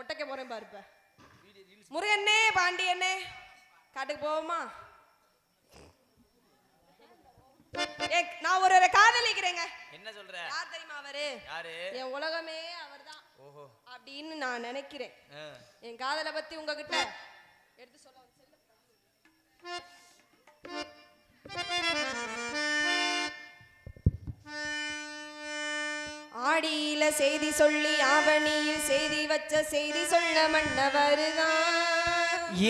கட்டக்க போறேன் பாருப்ப. முருகண்ணே பாண்டியண்ணே காட்டுக்கு போவோமா? நான் ஒரு காதலிக்கிறேங்க. என்ன சொல்ற? யார் தெரியுமா அவரு? யாரு? என் உலகமே அவர்தான். ஓஹோ அப்படின்னு நான் நினைக்கிறேன். என் காதலை பத்தி உங்ககிட்ட எடுத்து சொல்ல ஆடியில செய்தி சொல்லி ஆவணியில் செய்தி வச்ச செய்தி சொல்ல மன்னவருதான்.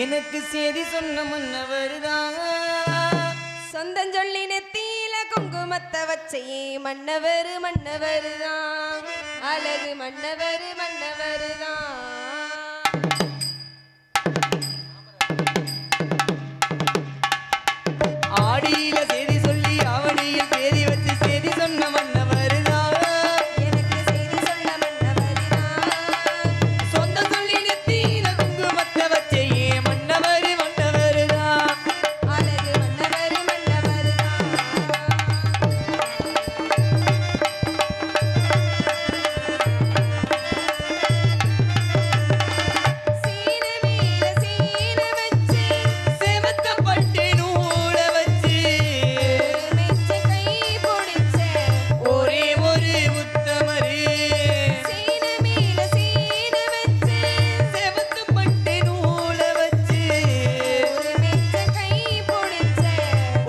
எனக்கு செய்தி சொன்ன மன்னவருதான். சொந்தம் சொல்லி நெத்தியில குங்குமத்தை வச்சையே மன்னவரு மன்னவருதான். அழகு மன்னவரு மன்னவருதான். ஆடியில செய்தி சொல்லி ஆவணியில் தேதி வச்சு செய்தி சொன்ன மன்னவருதான். எனக்கு செய்தி சொல்ல மன்னவருதான். சொந்தம் சொல்லி நெத்தியில குங்குமத்தை வச்சே மன்னவரு மன்னவருதான். அழகு மன்னவரு மன்னவருதான். சீன மேல சீன வச்சு செவத்தப்பட்டு நூல வச்சு மெச்ச கை பிடிச்ச ஒரே ஒரு முத்தமரே. சீன மேல சீன வச்சு செவத்தப்பட்டு நூல வச்சு மெச்ச கை பிடிச்ச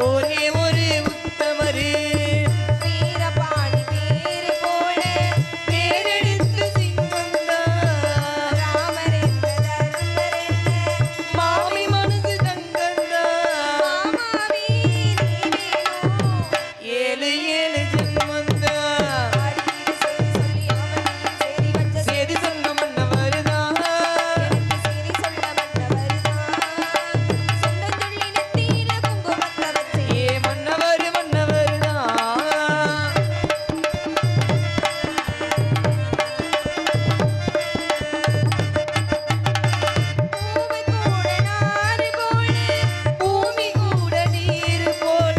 ஒரே ஒரு முத்தமரே. வீரபாணி பேரு போல பேரெடுத்து சிங்கம்தான் ராமர் என்ற தர்மர் என்ற மாமி மனசு தங்கம்தான். மாமாவி நீ வேணும். ஏழு ஏழு ஜென்மந்தான் ஆடியில செய்தி சொல்லி அவனியில் செய்தி வச்ச சேதி சொன்ன மன்னவருதான். எனக்கு செய்தி சொல்ல மன்னவருதான். சொந்தம் சொல்லி நெத்தியில குங்குமத்தை வச்சே ஏ மன்னவரு மன்னவருதான். பூவை கூட நாறு போல பூமி கூட நீர் போல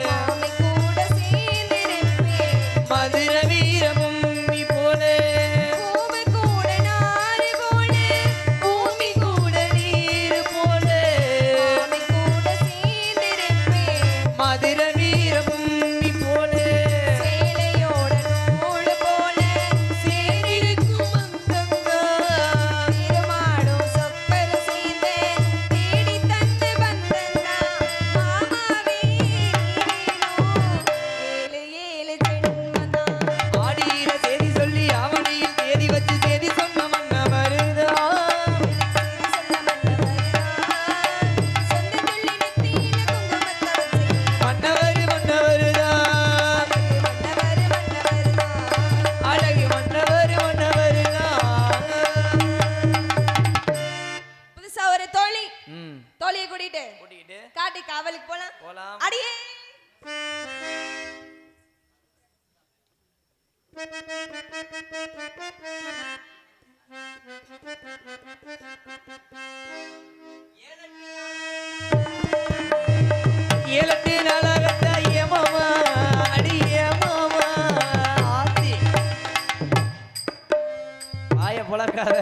மாமை கூட சேர்ந்திருப்பேன். மதுர வீரபூமி போல. பூவை கூட நாறு போல பூமி கூட நீர் போல மாமை கூட சேர்ந்திருப்பேன். மதுர வீரபூமி போல. சேலையோட நூல் போல சேரிருக்கும் மந்தந்தான் திருமாடும் சொப்பர சேர்ந்து தேடி தந்து வந்தந்தா மாமாவே நீ வேணும். ஏழு ஏழு ஜென்மந்தான். ஆடியில தேதி சொல்லி ஆவணியில் தேதி வச்சு தேதி சொன்ன மன்னவருதான். செய்தி சொல்ல மன்னவருதான். சொந்த சொல்லி நெத்தியில குங்குமத்தை வச்சே மன்னவரு மன்னவருதான். மன்னவரு மன்னவருதான். அழகு மன்னவரு மன்னவருதான். புதுசா ஒரு தோழியை கூட்டிட்டு கூட்டிக்கிட்டு காட்டி காவலுக்கு போலாம். போலாம். அடியே ஏழெட்டு நாளாகத்தா ஏமாமா அடி ஏமாமா ஆத்தி ஆய புலக்காத.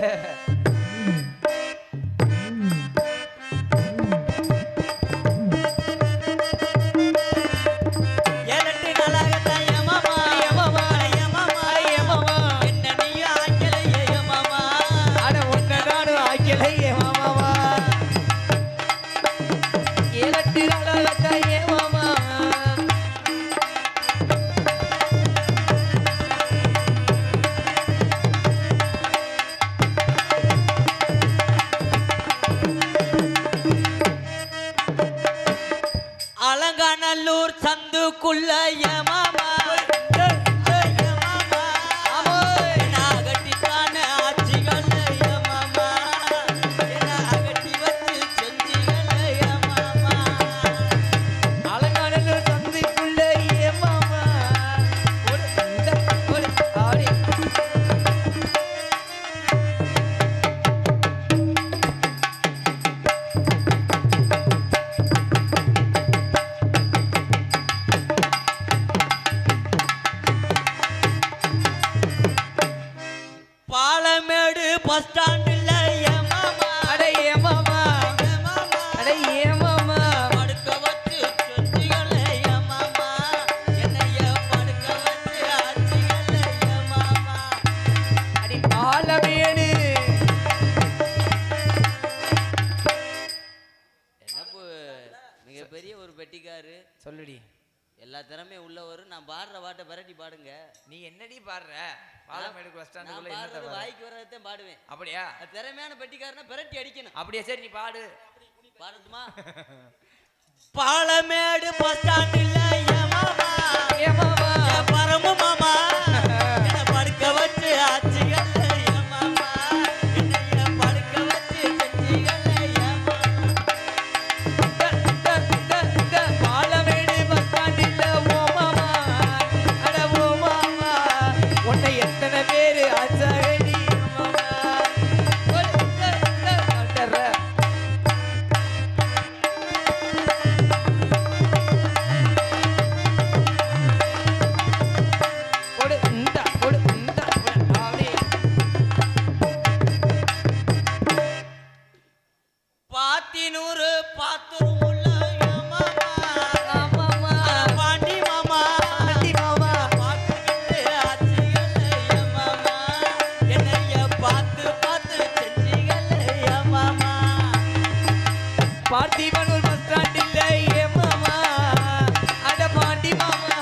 ஏழெட்டு நாளாகத்தா ஏமாமா ஏமாமா ஏமாமா ஏமாமா என்ன நீயும் ஆக்கலை ஏமாமா. அட ஒன்ன நானும் ஆக்கலை ஏமாமா. ஏழெட்டு நாளாகத்தா ஏமாமா. அலங்காநல்லூர் சந்துக்குள்ள ஏமாமா. நாகட்டித்தான ஆட்சிகள் ஏமாமா. அகட்டி வச்சு செஞ்சிகள் ஏமாமா. அலங்காநல்லூர் சந்துக்குள்ள ஏமாமா. ஆடி பஸ் ஸ்டாண்டில் இருக்காரு. சொல்லுடி. எல்லா திறமையும் உள்ளவர். நான் பாடுற பாட்டை பரட்டி பாடுங்க. நீ என்னடி பாடுற? பாலமேடு பஸ் ஸ்டாண்டுக்குள்ள நான் என்னத்த பாடுறது பாடுற? வாய்க்கு வரதான் பாடுவேன். அப்படியா? திறமையான பெட்டிக்காரனை பரட்டி அடிக்கணும். அப்படியா? சரி நீ பாடு. பாடட்டுமா? பாலமேடு பஸ் ஸ்டாண்டில் ஏமாமா ஏமாமா பரமு மாமா என்ன படுக்க வச்சு ஆச்சுகள் ஏமாமா என்னைய படுக்க வச்சு செஞ்சிகள் ஏமாமா. பாலமேடு பஸ் ஸ்டாண்டில் ஓ மாமா அட ஓ மாமா உன்னை எத்தனை பேரு ஆச்சாகடி மாமா. பாத்தினூறு பாத்துரும் உள்ள மாமா பாண்டி மாமா பாண்டி மாமா பாத்துக்கிட்டு ஆச்சிகள் மாமா என்னைய பார்த்து பார்த்து செஞ்சிகள் மாமா. பார்த்திபனூர் பஸ் ஸ்டாண்டில் மாமா அட பாண்டி மாமா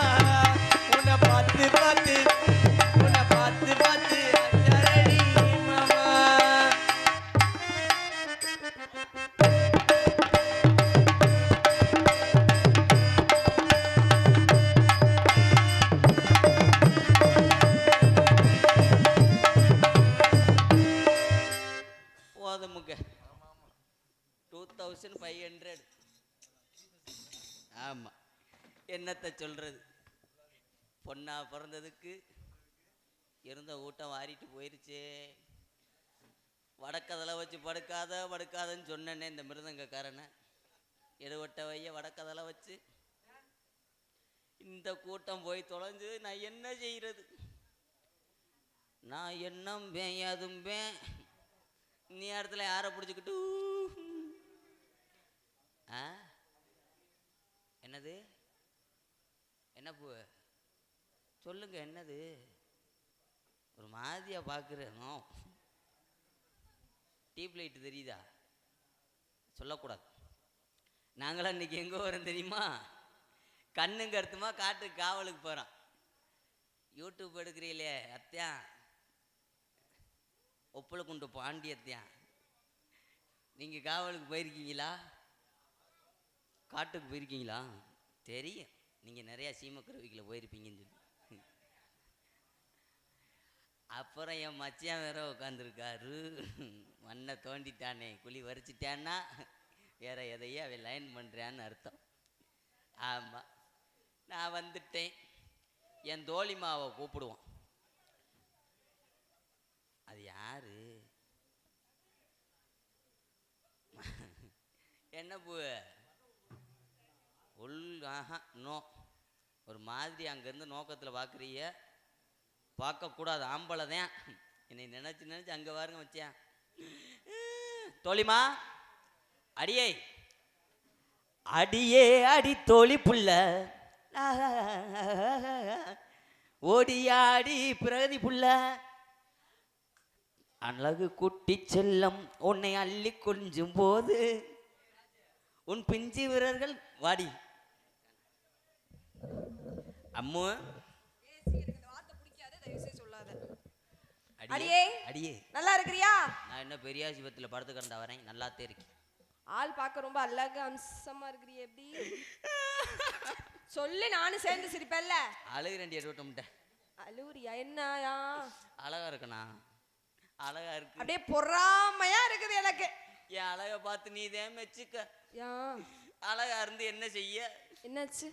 உன்னை பார்த்து பார்த்து உன்னை பார்த்து பார்த்து அச்சரடி மாமா. போதுமுங்க 2500. ஆமா, என்னத்தை சொல்றது? பொண்ணா பிறந்ததுக்கு இருந்த ஊட்டம் வாரிட்டு போயிருச்சே. வடக்கதலை வச்சு படுக்காதன்னு சொன்னேனே இந்த மிருதங்கக்காரனை. எடுவட்ட வைய வடக்கதலை வச்சு இந்த கூட்டம் போய் தொலைஞ்சு நான் என்ன செய்யறது? நான் என்னம்பேன் அதும்பேன். நீ இடத்துல யாரை பிடிச்சிக்கிட்டு என்னது என்ன பூ சொல்லுங்க, என்னது ஒரு மாதிரியா பார்க்குறேனோ? டியூப் லைட் தெரியுதா? சொல்லக்கூடாது. நாங்களாம் இன்னைக்கு எங்கே வரோம் தெரியுமா? கண்ணுங்க அர்த்தமா காட்டுக்கு காவலுக்கு போகிறோம். யூடியூப் எடுக்கிறீங்களே அத்தியான், ஒப்புல குண்டு பாண்டி அத்தியான், நீங்கள் காவலுக்கு போயிருக்கீங்களா? காட்டுக்கு போயிருக்கீங்களா? தெரியும், நீங்கள் நிறையா சீமக்கருவிகளை போயிருப்பீங்கன்னு சொல்லி. அப்புறம் என் மச்சியான் வேற உட்காந்துருக்காரு. மண்ணை தோண்டிட்டானே, குழி வரிச்சிட்டான்னா வேற எதையே அவன் லைன் பண்ணுறான்னு அர்த்தம். ஆமாம், நான் வந்துட்டேன். என் தோழிமாவை கூப்பிடுவான். அது யாரு? என்ன பூ நோ ஒரு மாதிரி அங்கேருந்து நோக்கத்தில் பார்க்குறீங்க. பார்க்கக்கூடாது, ஆம்பளை தான். என்னை நினச்சி அங்கே பாருங்க வச்சேன். தோழிமா அடியே அடியே அடி தோழி புள்ள ஓடியாடி பிரகதி புள்ள அழகு குட்டி செல்லம் உன்னை அள்ளி கொஞ்சும் போது உன் பிஞ்சு வீரர்கள் வாடி. அம்மு அடியே அடியே நல்லா இருக்கிறியா? நான் என்ன பெரிய சிவத்துல படுத்து கிடந்தா வரேன். நல்லாத்தே இருக்கு. ஆள் பார்க்க ரொம்ப அழகு அம்சமா இருக்கிறியே. எப்படி சொல்லு, நானும் சேர்ந்து சிரிப்பேன்ல. அழுகுறேன் எடுவிட்டோம்ட்ட. அழுவுறியா? என்னயா அழகா இருக்கணா? அழகா இருக்கு. அப்படியே பொறாமையா இருக்குது எனக்கு. என் அழகை பார்த்து நீ தான் மெச்சுக்க. அழகா இருந்து என்ன செய்ய? என்னாச்சு?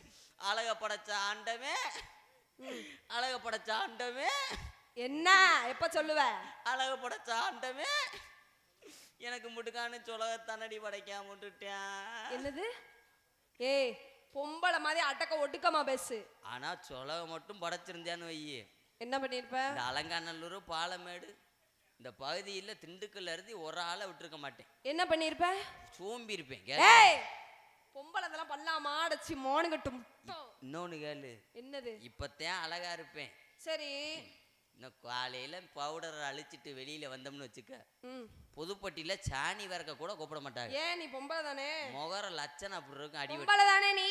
அழக படைச்ச ஆண்டமே, அழக படைச்ச ஆண்டமே. என்ன எப்ப சொல்லுவ? அழக படைச்ச ஆண்டமே எனக்கு முட்டுக்கான்னு சொலக தன்னடி படைக்காம விட்டுட்டேன். என்னது? ஏய், பொம்பளை மாதிரி அட்டக்க ஒட்டுக்கமா பேசு. ஆனா சொலக மட்டும் படைச்சிருந்தேன்னு வையே, என்ன பண்ணிருப்ப? இந்த அலங்காநல்லூர் பாலமேடு இந்த பகுதியில் திண்டுக்கல்ல இருந்து ஒரு ஆளை விட்டுருக்க மாட்டேன். என்ன பண்ணிருப்ப? சோம்பி இருப்பேன். ஏய், பொம்பளை அதெல்லாம் பண்ணலாமா? அடச்சி மோனுங்கட்டும். இன்னொன்னு கேளு. என்னது? இப்பத்தான் அழகா இருப்பேன். சரி, இன்னும் காலையில பவுடரை அழிச்சிட்டு வெளியில வந்தோம்னு வச்சுக்க, ம். புதுப்பட்டியில சாணி வறக்க கூட கூப்பிட மாட்டாங்க. ஏன் நீ பொம்பளை தானே? முகர லட்சணம் அப்படி இருக்கும். அடி பொம்பளை தானே நீ?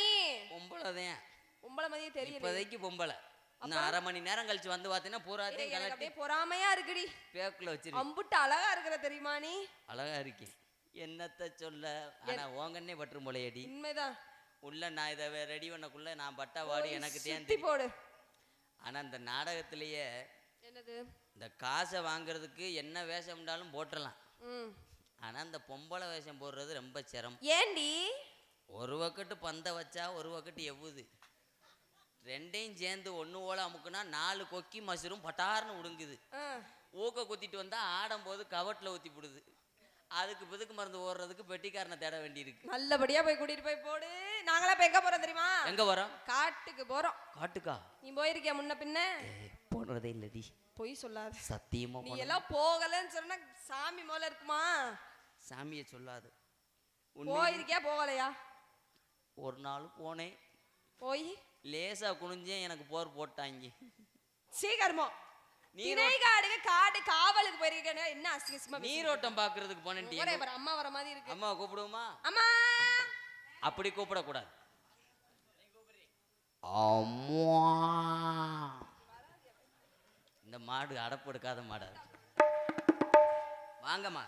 பொம்பளைதான். பொம்பளை மாதிரியே தெரியல. இப்போதைக்கு பொம்பளை. இன்னும் 1/2 மணி நேரம் கழிச்சு வந்து பார்த்தீங்கன்னா பூராத்தையும் எனக்கு கலட்டி அப்படியே பொறாமையா இருக்குடி. பேக்குல வச்சிரு. அம்புட்டு அழகா இருக்கிற தெரியுமா நீ? அழகா இருக்கேன். என்னத்த சொல்ல, ஆனா உங்கன்னே பற்றும் போலையடி. உண்மைதான். உள்ள நான் இதை ரெடி பண்ணக்குள்ள நான் பட்டா வாடி எனக்கு சுத்தி போடு. ஆனா இந்த நாடகத்திலேயே என்னது, இந்த காசை வாங்குறதுக்கு என்ன வேஷம் இருந்தாலும் போட்டுடலாம். ம். ஆனா இந்த பொம்பளை வேஷம் போடுறது ரொம்ப சிரமம். ஏண்டி? ஒரு வக்கட்டு பந்தை வச்சா ஒரு வக்கட்டு எவ்வுது, ரெண்டையும் சேர்ந்து ஒன்று போல அமுக்குனா 4 கொக்கி மசுரும் பட்டார்னு உடுங்குது. ஊக்க குத்திட்டு வந்தா ஆடும் போது கவட்டில் ஊற்றி போடுது. அதுக்கு பிதுக்கு மருந்து ஓடுறதுக்கு பெட்டிக்காரனை தேட வேண்டியிருக்கு. நல்லபடியா போய் கூட்டிட்டு போய் போடு. நாங்களா இப்ப எங்க போறோம் தெரியுமா? எங்க வரோம்? காட்டுக்கு போறோம். காட்டுக்கா? நீ போயிருக்கியா முன்ன பின்ன? போனதே இல்லடி. பொய் சொல்லாத. சத்தியமா நீ எல்லாம் போகலன்னு சொன்னா சாமி மேல இருக்குமா? சாமியை சொல்லாது. போயிருக்கியா போகலையா? ஒரு நாள் போனேன். போய் லேசா குனிஞ்சேன், எனக்கு போர் போட்டாங்க. சீக்கிரமா திணைகாடுக்கு காடு காவலுக்கு போயிருக்கேன். என்ன அசிங்கமா நீரோட்டம் பாக்குறதுக்கு போனேன். அம்மா வர மாதிரி இருக்கு. அம்மா கூப்பிடுவோமா? அம்மா அப்படி கூப்பிடக்கூடாது. அம்மா. இந்த மாடு அடப்பு எடுக்காத மாடு. வாங்கம்மா.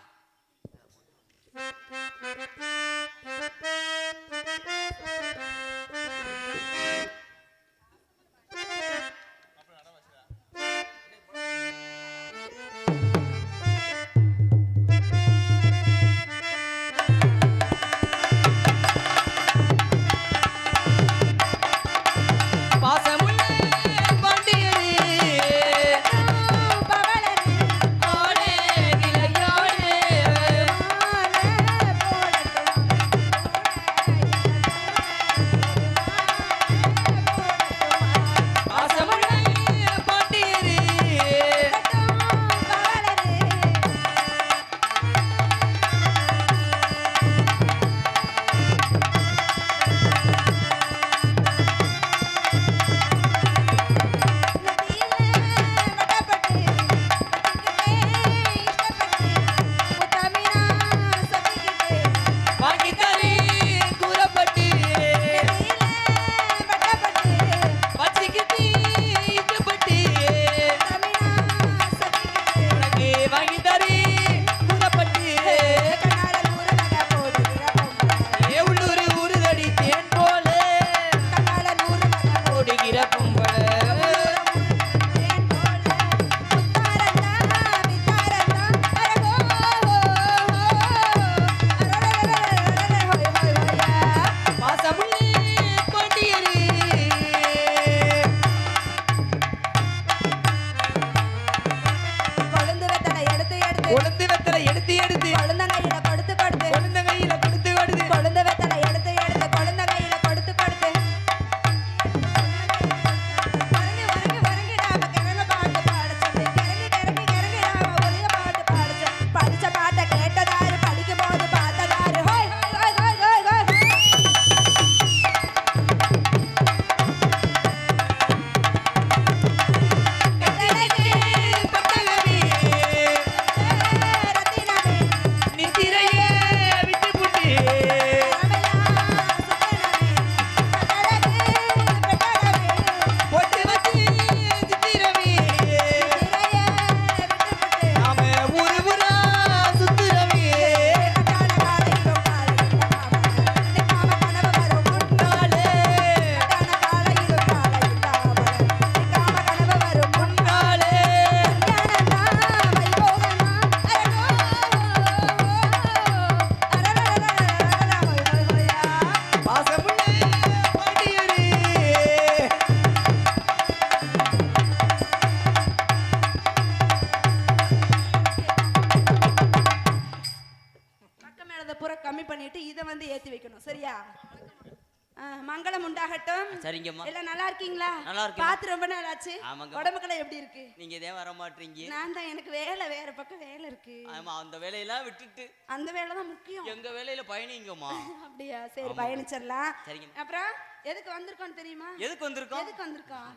மங்களம் உண்டாகட்டும். சரிங்கம்மா. எல்லாம் நல்லா இருக்கீங்களா? நல்லா இருக்கேன். பாத்து ரொம்ப நாள் ஆச்சு. உடம்புக்கெல்லாம் எப்படி இருக்கு? நீங்க இதே வர மாட்டீங்க. நான் தான், எனக்கு வேலை வேற பக்கம் வேலை இருக்கு. ஆமா, அந்த வேலையெல்லாம் விட்டுட்டு அந்த வேலை தான் முக்கியம். எங்க வேலையில பயணிங்கம்மா. அப்படியா? சரி, பயணிச்சிடலாம். சரிங்க. அப்புறம் எதுக்கு வந்திருக்கோம் தெரியுமா? எதுக்கு வந்திருக்கோம்? எதுக்கு வந்திருக்கோம்?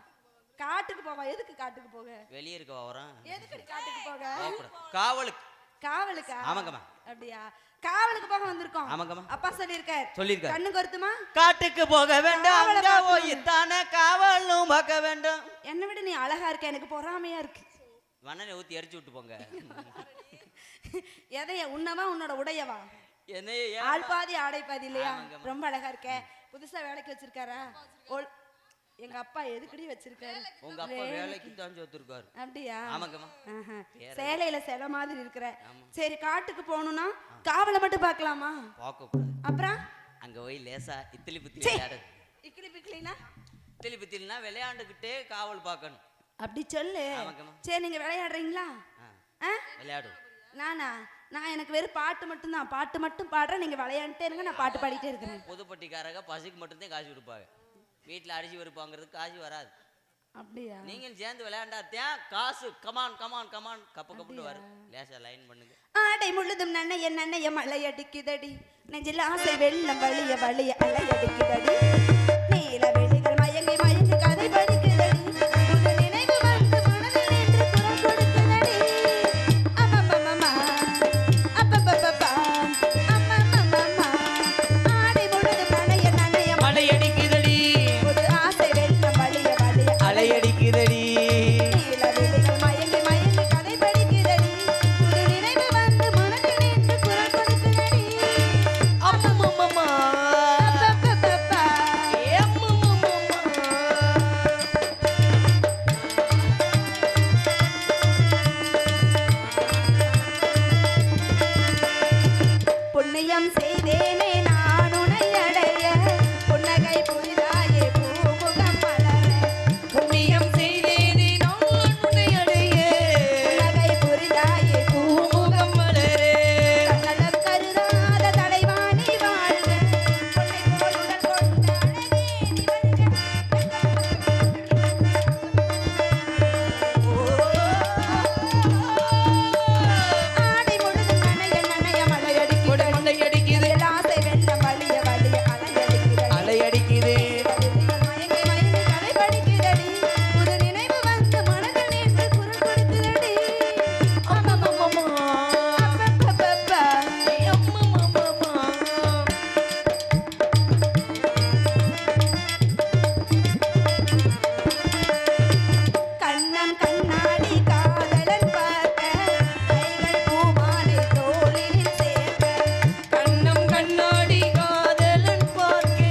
காட்டுக்கு போவா? எதுக்கு காட்டுக்கு போக? வெளியே இருக்க வரோம். எதுக்கு காட்டுக்கு போக? காவலுக்கு. காவலுக்கா? ஆமாங்கம்மா. அப்படியா? காவலுக்கு போக வந்திருக்கோம். ஆமாங்கம்மா. அப்பா சொல்லிருக்கார். கண்ணு கருத்துமா? காட்டுக்கு போக வேண்டாம், அங்க போய்த்தானே காவலும் பார்க்க வேண்டும். என்னை விட நீ அழகா இருக்க, எனக்கு பொறாமையா இருக்கு. மண்ணெண்ணெய் ஊத்தி எரிச்சு விட்டு போங்க. எதைய உன்னவா உன்னோட உடையவா? என்னைய ஆள் பாதி ஆடை பாதி இல்லையா? ரொம்ப அழகா இருக்க. புதுசா வேலைக்கு வச்சிருக்காரா? எங்க அப்பா எதுக்கடி வச்சிருக்காரு? உங்க அப்பா வேலைக்கு தான் வச்சிருக்காரு. அப்படியா? ஆமாங்கம்மா. சேலையில சேலை மாதிரி இருக்கிற. சரி, காட்டுக்கு போகணும்னா காவலை மட்டும் பார்க்கலாமா? பார்க்க கூடாது. அப்புறம் அங்க போய் லேசா இத்திலி பித்திலி விளையாடு. இக்கிலி பிக்கிலினா? இத்திலி பித்திலினா விளையாண்டுக்கிட்டே காவல் பார்க்கணும். அப்படி சொல்லு. சரி, நீங்க விளையாடுறீங்களா? விளையாடு. நான் எனக்கு வெறும் பாட்டு மட்டும் தான். பாட்டு மட்டும் பாடுறேன், நீங்க விளையாண்டுட்டே இருங்க, நான் பாட்டு பாடிட்டே இருக்கிறேன். புதுப்பட்டிக்காரங்க பசுக்கு மட்டும்தான் காசு கொடுப்பாங்க. வீட்டில் அரிசி பருப்பாங்கிறதுக்கு காசு வராது. அப்படியா? நீங்க சேர்ந்து விளையாண்டாத்தான் காசு. கமான் கமான் கமான் கப்பு கப்புன்னு வரும். லேசா லைன் பண்ணுங்க. ஆடை முழுதும் நன்னைய மழை அடிக்குதடி, நெஞ்சில் ஆசை வெள்ளம் வழிய வழிய அலை அடிக்குதடி, நீல வெளிகள் மயங்கி மயங்கி கதை படிக்குதடி, புது நினைவு வந்து மனதில் நின்று குரல் கொடுக்குதடி. அம்மம்மம்மா அப்பப்பப்பா அம்மம்மம்மா. ஆடை முழுதும் நன்னைய மழை அடிக்குதடி, புது ஆசை வெள்ளம் வழிய வழிய அலை அடிக்குதடி, நீல வெளிகள் மயங்கி மயங்கி கதை படிக்குதடி, புது நினைவு வந்து மனதில் நின்று குரல் கொடுக்குதடி. அம்மம்மம்மா அப்பப்பப்பா புண்ணியம் செய்தேனே நான் உன்னை அடைய, புன்னகை புதிதாயே பூமுகம் மலர, புண்ணியம் செய்தேனே நான் உன்னை அடைய, புன்னகை புதிதாயே பூமுகம் மலரே தன்னலம் கருதாத தலைவாணி வாழ்க, பொன்னை போல் உடல் கொண்ட அழகே நீ ஆடை முழுதும் நனைய மழை அடிக்குதடி, மழை அடிக்குது, ஆசை வெள்ளம் வழிய வழிய அலை அடிக்குதடி. அலை அடிக்குது, மயங்கி மயங்கி கதை படிக்குதடி, புது நினைவு வந்து மனதில் நின்று குரல் கொடுக்குதடி. அம்மம்மம்மா அப்பப்பப்பா அம்மம்மம்மா கண்ணம் கண்ணாடி காதலன் பார்க்க, கைகள் பூமாலை தோளில் சேர்க்க, கண்ணம் கண்ணாடி காதலன் பார்க்க,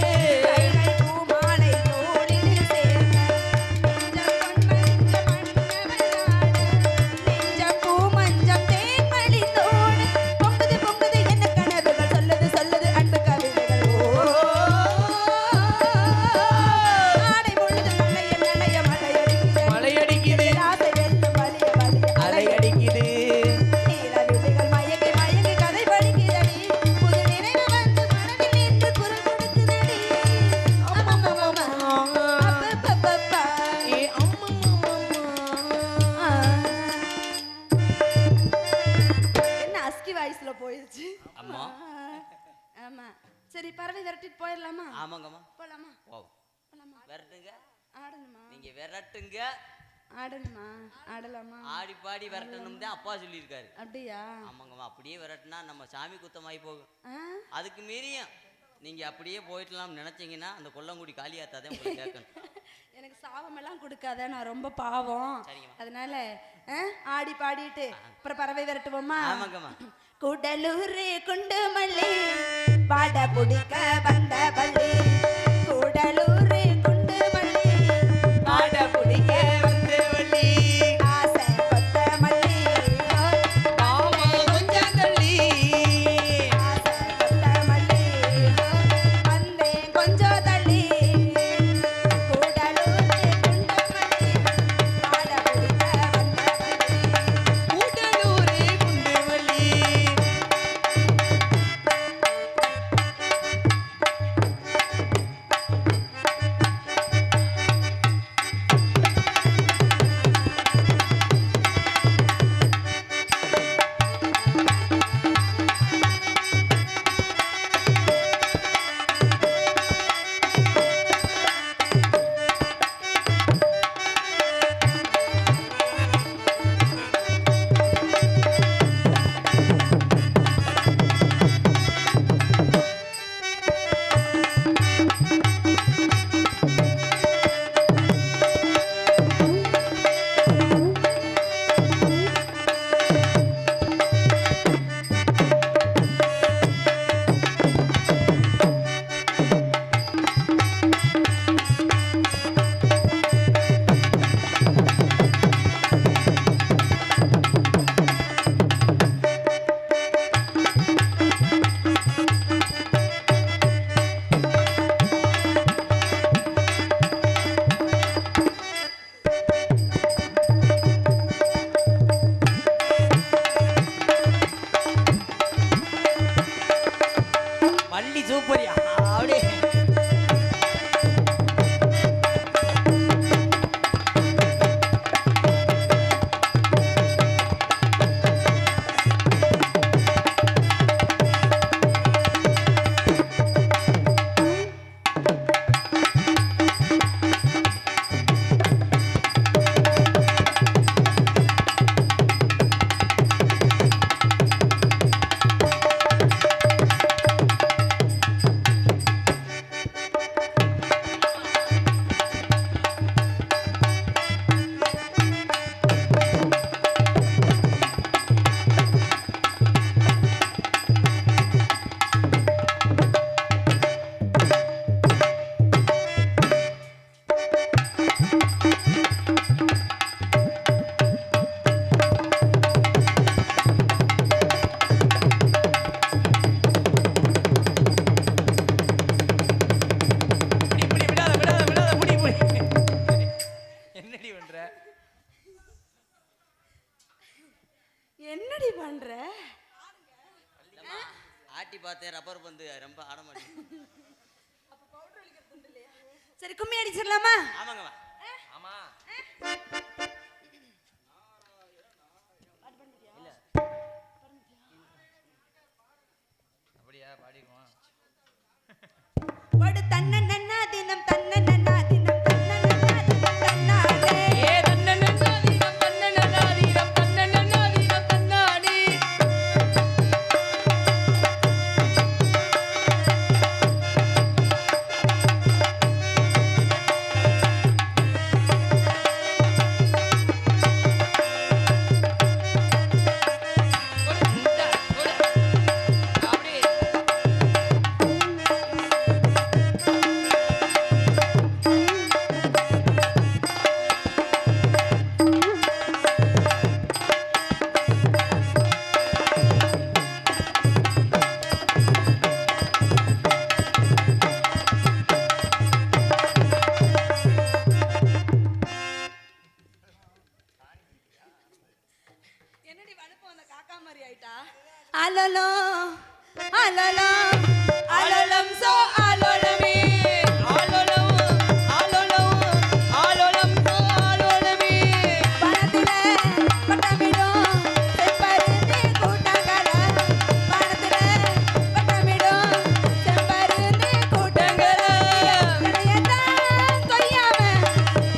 கைகள் பூமாலை தோளில் சேர்க்க, நெஞ்சம் பூ மஞ்சம் தேன்மழி தோடு, பொங்குது பொங்குது என்ன கனவுகள், சொல்லுது சொல்லுது அன்பு கவிதைகள். ஓ ஆடை முழுதும் நனைய மழை அடிக்குது, மழை அடிக்குது, ஆசை வெள்ளம் வழிய வழிய அலை அடிக்குது, நீல விழிகள் மயங்கி மயங்கி கதை படிக்குதடி, புது நினைவு வந்து மனதில் நின்று குரல் கொடுக்குதடி. அம்மம்மம்மா அப்பப்பப்பா ஏ அம்மம்மம்மா என்ன அஸ்கி வாய்ஸ்ல போயிடுச்சு. அம்மா. ஆமா, சரி பறவை விரட்டிட்டு போயிடலாமா? ஆமாங்கம்மா. போலாமா? ஓ போலாமா? விரட்டுங்க. ஆடணுமா? நீங்க விரட்டுங்க. ஆடணுமா? ஆடலாமா? ஆடி பாடி விரட்டணும் தான் அப்பா சொல்லியிருக்காரு. அப்படியா? ஆமாங்கம்மா. அப்படியே விரட்டுனா நம்ம சாமி குத்தமாயி போகும். ஆ? அதுக்கு மீறியும் நீங்க அப்படியே போயிட்டலாம்னு நினைச்சீங்கன்னா அந்த கொல்லங்குடி காளியாத்தாதான் உங்களை கேட்கணும். எனக்கு சாபமெல்லாம் கொடுக்காத, நான் ரொம்ப பாவம். சரிங்கம்மா. அதனால ஆடி பாடிட்டு அப்புறம் பறவை விரட்டுவோமா? ஆமாங்கம்மா. கூடலூர் குண்டு மல்லி பாட புடிக்க வந்த பள்ளி, கூடலூர் குண்டு மல்லி ஆட புடிக்க வந்து வள்ளி, ஆசை கொத்த மல்லி, மாமா கொஞ்சம் தள்ளி, ஆசை கொத்த மல்லி, வந்தேன் கொஞ்சம் தள்ளி, கூடலூர் குண்டு மல்லி பாட புடிக்க வந்த பள்ளி. கூடலூரே குண்டு வள்ளி, வண்டி சூப்பரியா அப்படியே என்னடி பண்ற? ஆட்டி பார்த்தேன் ரப்பர் பந்து ரொம்ப ஆட மாட்டேன். சரி கும்மி அடிச்சிடலாமா? ஆமாங்க ஆமா அப்படியா பாடிக்குவோம். படு தன்ன நன்னா தினம் தன்ன நன்னா தினம் தன்ன நன்னா தினம் தன்னாலே ஏ தன்னன்னா தீனம் தன்னன்னா தீனம் தன்னன்னா தீனம் தன்னாடி என்னடி வலுப்பு அந்த காக்கா மாதிரி ஆயிட்டா? அலலோ அலலோ அலலம் சோ அலலமே ஆலோலம் ஆலோலம் ஆலோலம் ஆலோலமே பணத்தில பட்டமிடும் செம்பருத்தி கூட்டங்கள பணத்தில பட்டமிடும் செம்பருத்தி கூட்டங்கள கரையத்தான் கொய்யாம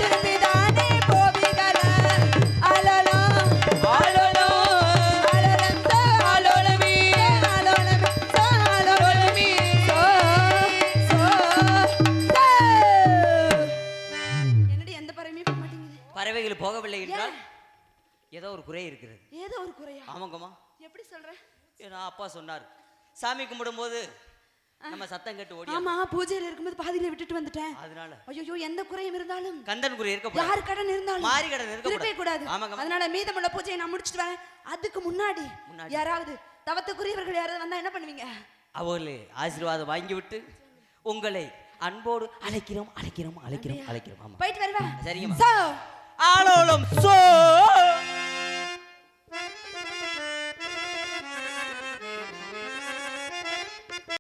திரும்பிதானே போவிகள அலலோ ஆலோலம் அலலம் சோ ஆலோலமே அலலமே சோ அலலமே சோ சோ சோ. என்னடி எந்த பறவையுமே போக மாட்டேங்குது? பறவைகள் போகவில்லை என்றால் ஏதோ ஒரு குறை இருக்கிறது. ஏதோ ஒரு குறையா? ஆமாங்கம்மா. எப்படி சொல்ற? ஏன்னா அப்பா சொன்னார் சாமி கும்பிடும்போது நம்ம சத்தம் கேட்டு ஓடி ஆமா பூஜையில இருக்கும்போது பாதியில விட்டுட்டு வந்துட்டேன். அதனால ஐயோ எந்த குறையும் இருந்தாலும் கந்தன் குறை இருக்க யார் கடன் இருந்தாலும் மாறி கடன் இருக்கவே கூடாது. ஆமாங்க அதனால மீதமுள்ள பூஜையை நான் முடிச்சிட்டு வரேன். அதுக்கு முன்னாடி யாராவது தவத்துக்குரியவர்கள் யாராவது வந்தா என்ன பண்ணுவீங்க? அவர்களே ஆசீர்வாதம் வாங்கிவிட்டு உங்களை அன்போடு அழைக்கிறோம் அழைக்கிறோம் அழைக்கிறோம் அழைக்கிறோம். ஆமா போயிட்டு வருவா. சரிங்கம்மா. சோ ஆலோலம் சோ